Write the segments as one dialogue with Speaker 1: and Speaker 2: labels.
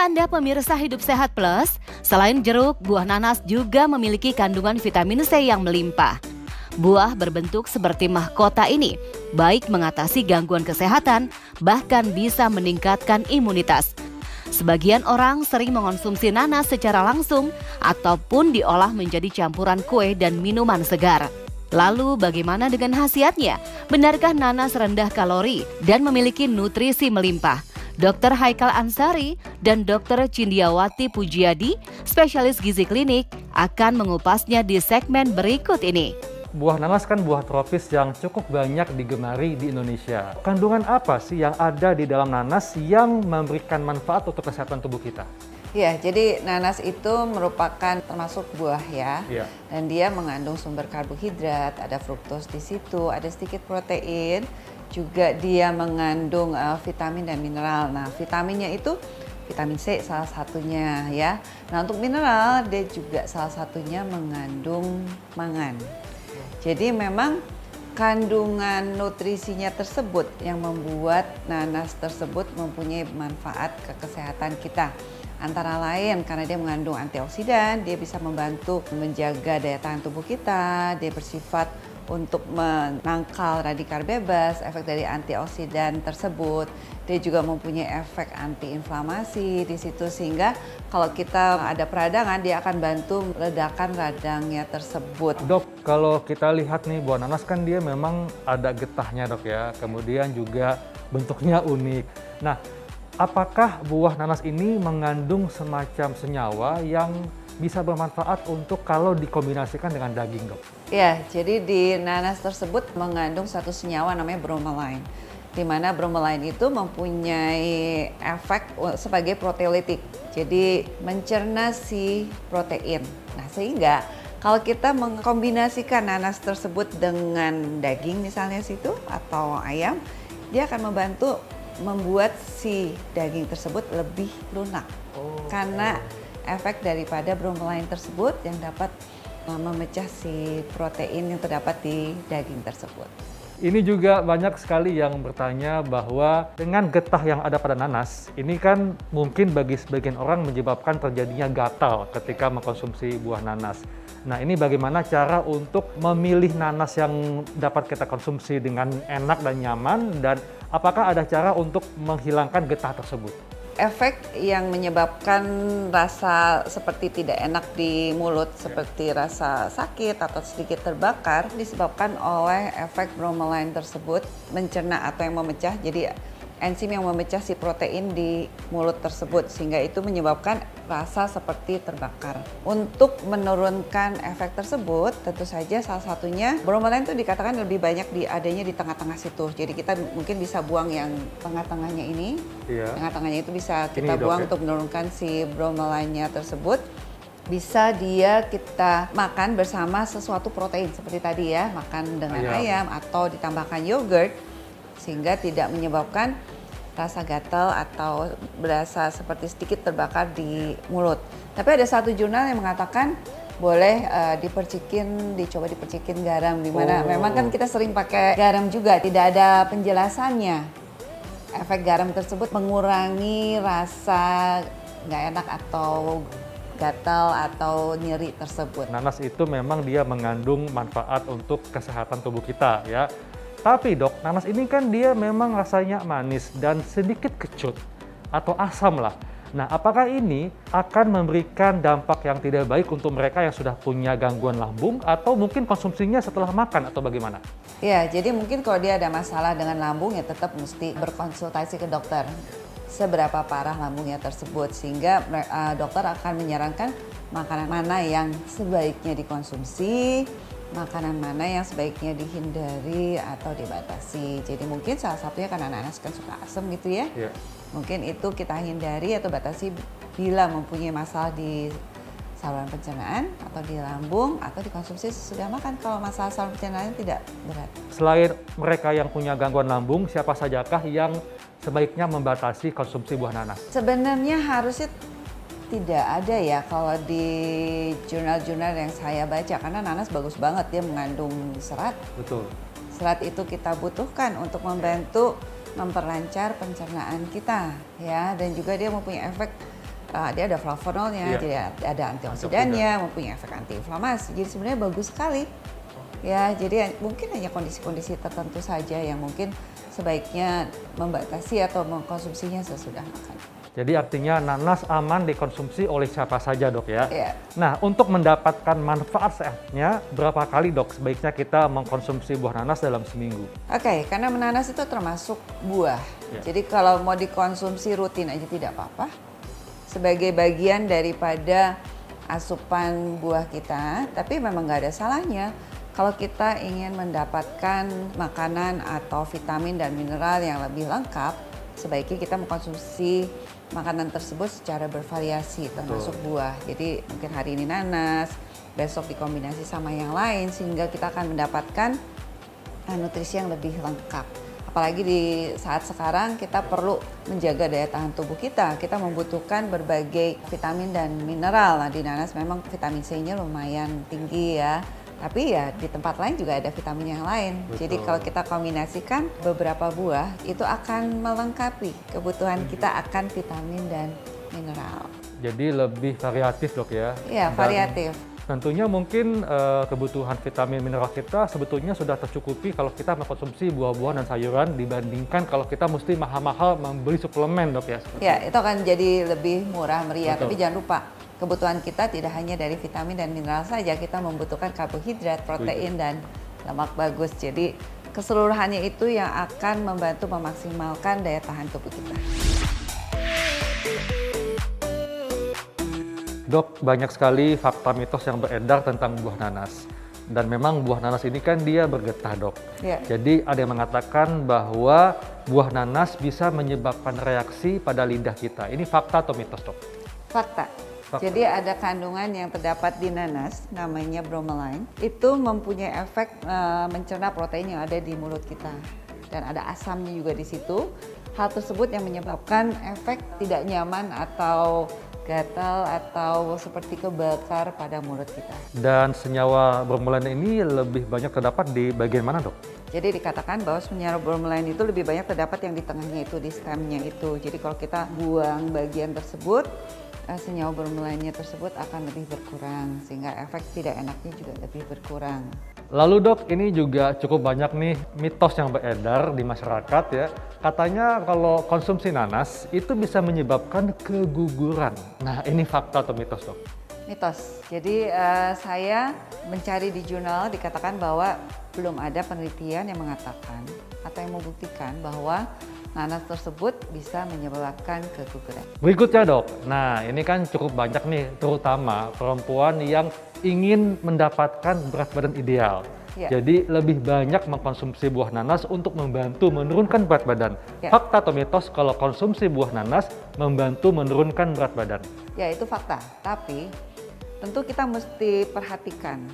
Speaker 1: Tahukah Anda pemirsa Hidup Sehat Plus, selain jeruk, buah nanas juga memiliki kandungan vitamin C yang melimpah. Buah berbentuk seperti mahkota ini baik mengatasi gangguan kesehatan, bahkan bisa meningkatkan imunitas. Sebagian orang sering mengonsumsi nanas secara langsung ataupun diolah menjadi campuran kue dan minuman segar. Lalu bagaimana dengan khasiatnya? Benarkah nanas rendah kalori dan memiliki nutrisi melimpah? Dr. Haikal Ansari dan Dr. Cindiawati Pujiadi, spesialis gizi klinik, akan mengupasnya di segmen berikut ini.
Speaker 2: Buah nanas kan buah tropis yang cukup banyak digemari di Indonesia. Kandungan apa sih yang ada di dalam nanas yang memberikan manfaat untuk kesehatan tubuh kita?
Speaker 3: Ya, jadi nanas itu merupakan termasuk buah ya. Dan dia mengandung sumber karbohidrat, ada fruktos di situ, ada sedikit protein, juga dia mengandung vitamin dan mineral. Nah, vitaminnya itu vitamin C salah satunya ya. Nah, untuk mineral dia juga salah satunya mengandung mangan. Jadi memang kandungan nutrisinya tersebut yang membuat nanas tersebut mempunyai manfaat ke kesehatan kita. Antara lain karena dia mengandung antioksidan, dia bisa membantu menjaga daya tahan tubuh kita, dia bersifat untuk menangkal radikal bebas, efek dari antioksidan tersebut. Dia juga mempunyai efek antiinflamasi di situ sehingga kalau kita ada peradangan dia akan bantu meredakan radangnya tersebut.
Speaker 2: Dok, kalau kita lihat nih buah nanas kan dia memang ada getahnya dok ya, kemudian juga bentuknya unik. Nah, apakah buah nanas ini mengandung semacam senyawa yang bisa bermanfaat untuk kalau dikombinasikan dengan daging, dok?
Speaker 3: Ya, jadi di nanas tersebut mengandung satu senyawa namanya bromelain. Di mana bromelain itu mempunyai efek sebagai proteolitik. Jadi mencerna si protein. Nah, sehingga kalau kita mengkombinasikan nanas tersebut dengan daging misalnya situ atau ayam, dia akan membantu membuat si daging tersebut lebih lunak. Karena efek daripada bromelain tersebut yang dapat memecah si protein yang terdapat di daging tersebut.
Speaker 2: Ini juga banyak sekali yang bertanya bahwa dengan getah yang ada pada nanas, ini kan mungkin bagi sebagian orang menyebabkan terjadinya gatal ketika mengkonsumsi buah nanas. Nah, ini bagaimana cara untuk memilih nanas yang dapat kita konsumsi dengan enak dan nyaman, dan apakah ada cara untuk menghilangkan getah tersebut?
Speaker 3: Efek yang menyebabkan rasa seperti tidak enak di mulut, seperti rasa sakit atau sedikit terbakar, disebabkan oleh efek bromelain tersebut mencerna atau yang memecah. Jadi enzim yang memecah si protein di mulut tersebut, sehingga itu menyebabkan rasa seperti terbakar. Untuk menurunkan efek tersebut, tentu saja salah satunya bromelain itu dikatakan lebih banyak adanya di tengah-tengah situ. Jadi kita mungkin bisa buang yang tengah-tengahnya ini. Tengah-tengahnya itu bisa kita buang untuk menurunkan si bromelainnya tersebut. Bisa dia kita makan bersama sesuatu protein seperti tadi ya, makan dengan ayam atau ditambahkan yogurt, sehingga tidak menyebabkan rasa gatal atau berasa seperti sedikit terbakar di mulut. Tapi ada satu jurnal yang mengatakan boleh dicoba dipercikin garam, di mana memang kan kita sering pakai garam juga, tidak ada penjelasannya. Efek garam tersebut mengurangi rasa nggak enak atau gatal atau nyeri tersebut.
Speaker 2: Nanas itu memang dia mengandung manfaat untuk kesehatan tubuh kita ya. Tapi dok, nanas ini kan dia memang rasanya manis dan sedikit kecut atau asam lah. Nah, apakah ini akan memberikan dampak yang tidak baik untuk mereka yang sudah punya gangguan lambung atau mungkin konsumsinya setelah makan atau bagaimana?
Speaker 3: Ya, jadi mungkin kalau dia ada masalah dengan lambung ya tetap mesti berkonsultasi ke dokter. Seberapa parah lambungnya tersebut, sehingga dokter akan menyarankan makanan mana yang sebaiknya dikonsumsi, makanan mana yang sebaiknya dihindari atau dibatasi. Jadi mungkin salah satunya karena nanas kan suka asam gitu ya. Mungkin itu kita hindari atau batasi bila mempunyai masalah di saluran pencernaan atau di lambung atau dikonsumsi sesudah makan kalau masalah saluran pencernaan tidak berat.
Speaker 2: Selain mereka yang punya gangguan lambung, siapa sajakah yang sebaiknya membatasi konsumsi buah nanas?
Speaker 3: Sebenarnya harusnya tidak ada ya kalau di jurnal-jurnal yang saya baca, karena nanas bagus banget, dia mengandung serat.
Speaker 2: Betul.
Speaker 3: Serat itu kita butuhkan untuk membantu memperlancar pencernaan kita ya, dan juga dia mempunyai efek dia ada flavonolnya,
Speaker 2: Iya.
Speaker 3: jadi ada antioksidannya, mempunyai efek antiinflamasi. Jadi sebenarnya bagus sekali. Ya, jadi mungkin hanya kondisi-kondisi tertentu saja yang mungkin sebaiknya membatasi atau mengkonsumsinya sesudah makan.
Speaker 2: Jadi artinya nanas aman dikonsumsi oleh siapa saja dok ya?
Speaker 3: Iya.
Speaker 2: Nah untuk mendapatkan manfaat sehatnya, berapa kali dok sebaiknya kita mengkonsumsi buah nanas dalam seminggu?
Speaker 3: Oke, karena nanas itu termasuk buah.
Speaker 2: Ya.
Speaker 3: Jadi kalau mau dikonsumsi rutin aja tidak apa-apa. Sebagai bagian daripada asupan buah kita, tapi memang nggak ada salahnya kalau kita ingin mendapatkan makanan atau vitamin dan mineral yang lebih lengkap, sebaiknya kita mengkonsumsi makanan tersebut secara bervariasi, termasuk buah. Jadi mungkin hari ini nanas, besok dikombinasi sama yang lain, sehingga kita akan mendapatkan nutrisi yang lebih lengkap. Apalagi di saat sekarang kita perlu menjaga daya tahan tubuh kita. Kita membutuhkan berbagai vitamin dan mineral. Nah, di nanas memang vitamin C-nya lumayan tinggi ya. Tapi ya di tempat lain juga ada vitamin yang lain.
Speaker 2: Betul.
Speaker 3: Jadi kalau kita kombinasikan beberapa buah, itu akan melengkapi kebutuhan kita akan vitamin dan mineral.
Speaker 2: Jadi lebih variatif dok ya?
Speaker 3: Iya,
Speaker 2: Dan
Speaker 3: variatif.
Speaker 2: tentunya mungkin kebutuhan vitamin mineral kita sebetulnya sudah tercukupi kalau kita mengkonsumsi buah-buahan dan sayuran dibandingkan kalau kita mesti mahal-mahal membeli suplemen dok ya?
Speaker 3: Ya, itu akan jadi lebih murah meriah.
Speaker 2: Betul.
Speaker 3: Tapi jangan lupa, kebutuhan kita tidak hanya dari vitamin dan mineral saja, kita membutuhkan karbohidrat, protein, dan lemak bagus. Jadi keseluruhannya itu yang akan membantu memaksimalkan daya tahan tubuh kita.
Speaker 2: Dok, banyak sekali fakta mitos yang beredar tentang buah nanas. Dan memang buah nanas ini kan dia bergetah dok.
Speaker 3: Ya.
Speaker 2: Jadi ada yang mengatakan bahwa buah nanas bisa menyebabkan reaksi pada lidah kita. Ini fakta atau mitos dok?
Speaker 3: Fakta. Jadi ada kandungan yang terdapat di nanas, namanya bromelain. Itu mempunyai efek mencerna protein yang ada di mulut kita. Dan ada asamnya juga di situ. Hal tersebut yang menyebabkan efek tidak nyaman atau gatal atau seperti kebakar pada mulut kita.
Speaker 2: Dan senyawa bromelain ini lebih banyak terdapat di bagian mana dok?
Speaker 3: Jadi dikatakan bahwa senyawa bromelain itu lebih banyak terdapat yang di tengahnya itu, di stemnya itu. Jadi kalau kita buang bagian tersebut, senyawa bromelainnya tersebut akan lebih berkurang, sehingga efek tidak enaknya juga lebih berkurang.
Speaker 2: Lalu dok, ini juga cukup banyak nih mitos yang beredar di masyarakat ya. Katanya kalau konsumsi nanas itu bisa menyebabkan keguguran. Nah ini fakta atau mitos dok?
Speaker 3: Mitos. Jadi saya mencari di jurnal dikatakan bahwa belum ada penelitian yang mengatakan atau yang membuktikan bahwa nanas tersebut bisa menyebabkan keguguran.
Speaker 2: Berikutnya dok, nah ini kan cukup banyak nih terutama perempuan yang ingin mendapatkan berat badan ideal.
Speaker 3: Ya.
Speaker 2: Jadi lebih banyak mengkonsumsi buah nanas untuk membantu menurunkan berat badan.
Speaker 3: Ya.
Speaker 2: Fakta atau mitos kalau konsumsi buah nanas membantu menurunkan berat badan?
Speaker 3: Ya itu fakta, tapi tentu kita mesti perhatikan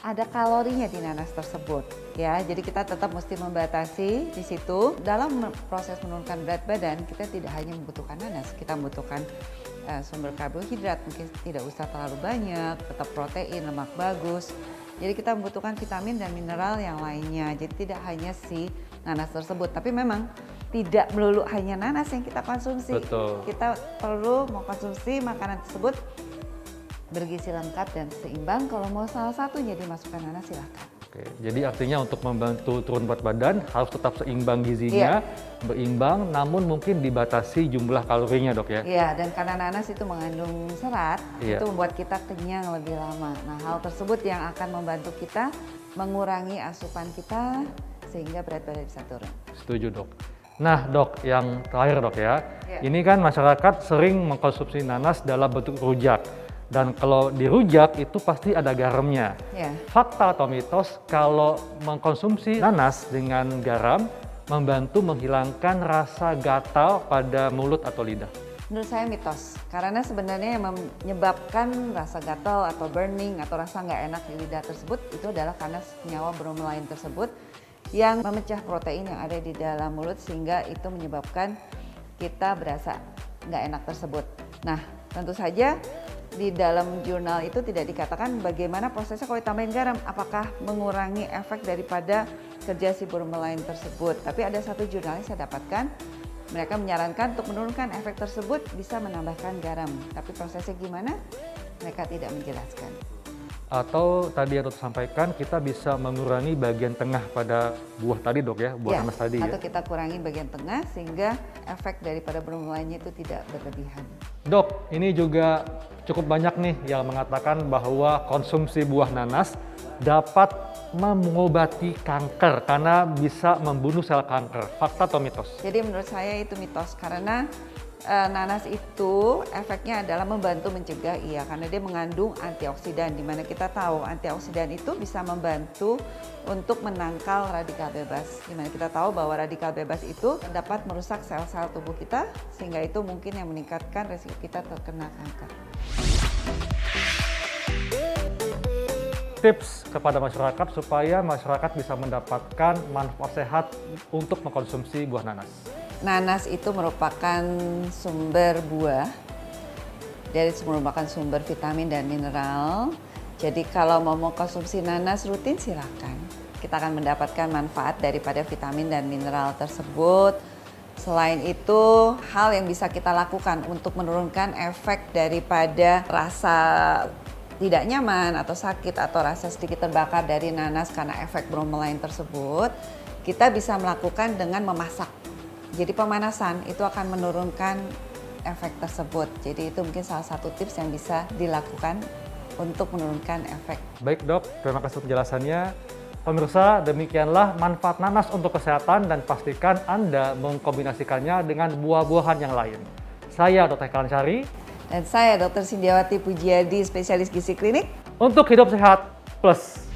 Speaker 3: ada kalorinya di nanas tersebut ya. Jadi kita tetap mesti membatasi di situ. Dalam proses menurunkan berat badan kita tidak hanya membutuhkan nanas, kita membutuhkan sumber karbohidrat, mungkin tidak usah terlalu banyak, tetap protein, lemak bagus. Jadi kita membutuhkan vitamin dan mineral yang lainnya. Jadi tidak hanya si nanas tersebut, tapi memang tidak melulu hanya nanas yang kita konsumsi.
Speaker 2: Betul.
Speaker 3: Kita perlu mengkonsumsi makanan tersebut bergizi lengkap dan seimbang. Kalau mau salah satunya dimasukkan nanas silahkan.
Speaker 2: Oke, jadi artinya untuk membantu turun berat badan harus tetap seimbang gizinya, berimbang, namun mungkin dibatasi jumlah kalorinya dok ya?
Speaker 3: Iya, dan karena nanas itu mengandung serat,
Speaker 2: Iya.
Speaker 3: itu membuat kita kenyang lebih lama. Nah, hal tersebut yang akan membantu kita mengurangi asupan kita sehingga berat badan bisa turun.
Speaker 2: Setuju dok. Nah dok, yang terakhir dok ya,
Speaker 3: Iya.
Speaker 2: ini kan masyarakat sering mengkonsumsi nanas dalam bentuk rujak. Dan kalau dirujak itu pasti ada garamnya.
Speaker 3: Ya.
Speaker 2: Fakta atau mitos kalau mengkonsumsi nanas dengan garam membantu menghilangkan rasa gatal pada mulut atau lidah?
Speaker 3: Menurut saya mitos, karena sebenarnya yang menyebabkan rasa gatal atau burning atau rasa nggak enak di lidah tersebut itu adalah karena senyawa bromelain tersebut yang memecah protein yang ada di dalam mulut sehingga itu menyebabkan kita berasa nggak enak tersebut. Nah, tentu saja di dalam jurnal itu tidak dikatakan bagaimana prosesnya kalau ditambahin garam, apakah mengurangi efek daripada kerja si bromelain tersebut. Tapi ada satu jurnal yang saya dapatkan Mereka menyarankan untuk menurunkan efek tersebut bisa menambahkan garam. Tapi prosesnya gimana? Mereka tidak menjelaskan.
Speaker 2: Atau tadi yang dokter sampaikan, kita bisa mengurangi bagian tengah pada buah tadi dok ya, buah nanas tadi ya.
Speaker 3: Atau kita kurangi bagian tengah sehingga efek daripada bromelainnya itu tidak berlebihan.
Speaker 2: Dok, ini juga cukup banyak nih yang mengatakan bahwa konsumsi buah nanas dapat mengobati kanker karena bisa membunuh sel kanker. Fakta atau mitos?
Speaker 3: Jadi menurut saya itu mitos karena nanas itu efeknya adalah membantu mencegah karena dia mengandung antioksidan di mana kita tahu antioksidan itu bisa membantu untuk menangkal radikal bebas. Di mana kita tahu bahwa radikal bebas itu dapat merusak sel-sel tubuh kita sehingga itu mungkin yang meningkatkan resiko kita terkena kanker.
Speaker 2: Tips kepada masyarakat supaya masyarakat bisa mendapatkan manfaat sehat untuk mengkonsumsi buah nanas.
Speaker 3: Nanas itu merupakan sumber buah, merupakan sumber vitamin dan mineral. Jadi kalau mau konsumsi nanas rutin silakan. Kita akan mendapatkan manfaat daripada vitamin dan mineral tersebut. Selain itu, hal yang bisa kita lakukan untuk menurunkan efek daripada rasa tidak nyaman atau sakit atau rasa sedikit terbakar dari nanas karena efek bromelain tersebut, kita bisa melakukan dengan memasak. Jadi pemanasan itu akan menurunkan efek tersebut. Jadi itu mungkin salah satu tips yang bisa dilakukan untuk menurunkan efek.
Speaker 2: Baik dok, terima kasih penjelasannya. Pemirsa, demikianlah manfaat nanas untuk kesehatan dan pastikan Anda mengkombinasikannya dengan buah-buahan yang lain. Saya Dr. Hekal Ansyari.
Speaker 3: Dan saya Dr. Sindiawati Pujiadi, spesialis gizi klinik.
Speaker 2: Untuk hidup sehat plus.